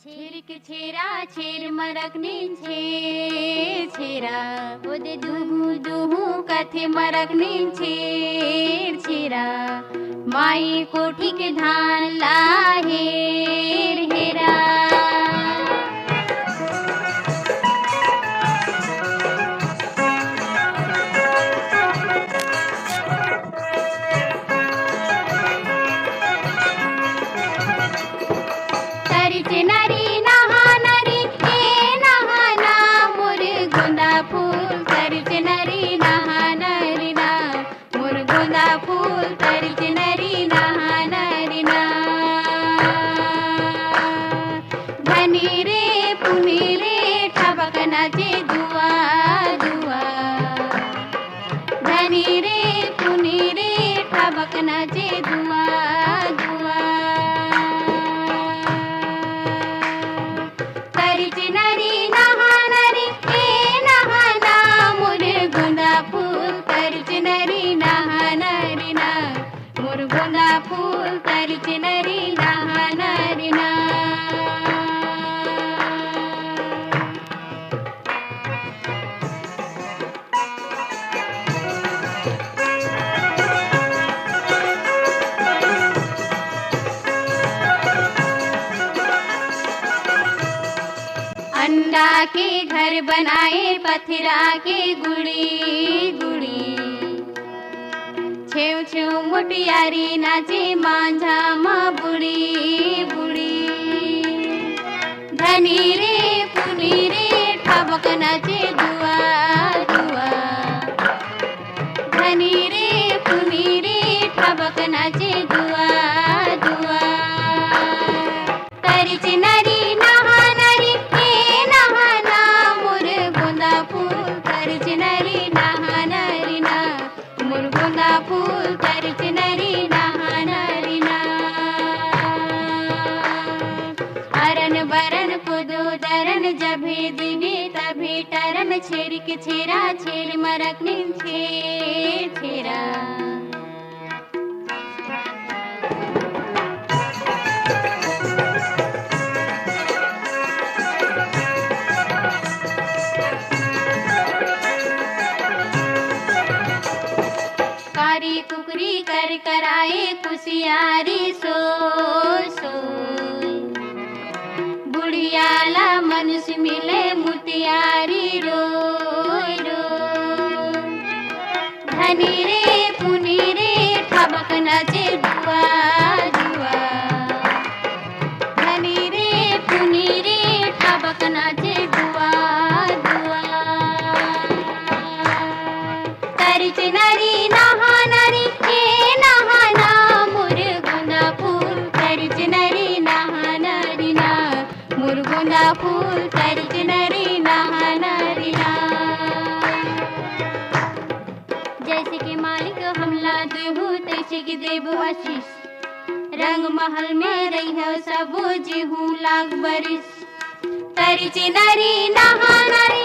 छिरिक छेरा छेर मरकनी छे छेरा ओदे दुहु दुहु कथे मरकनी छेर छेरा माई कोठी के धान ला हेर हेरा। अंडा के घर बनाए पथरा के गुड़ी गुड़ी छेव छेव मुटियारी नाचे मांझा माँ बुड़ी बुड़ी धनी रे पुनी रे ठबक नाचे दुआ दुआ धनी रे पुनी रे ठबक नाचे दुआ दुआ तरी चिनारी जभी दिने तभी टरन छेरिक छेरा छेर मरकनी छे छेरा। कारी कुकरी कर कराए कुशियारी सो सो बुढ़ियाला मनुष्य मिले मुटियारी रो रो धनी रे पुनी रे ठबक नाचे दुआ दुआ धनी रे पुनी रे ठबक नाचे दुआ दुआ तरी चिनारी नहा नारी ए नहाना मोर गुंदा फूल तरी चिनारी नहा नारी ना मुरगुंदा फूल तरी चिनारी नहा नारी ना। जैसे कि मालिक हमला देहु तैसे कि देव आशीष रंग महल में रही है सब जीहू लाख बरिस तरी चिनारी नहा नारी।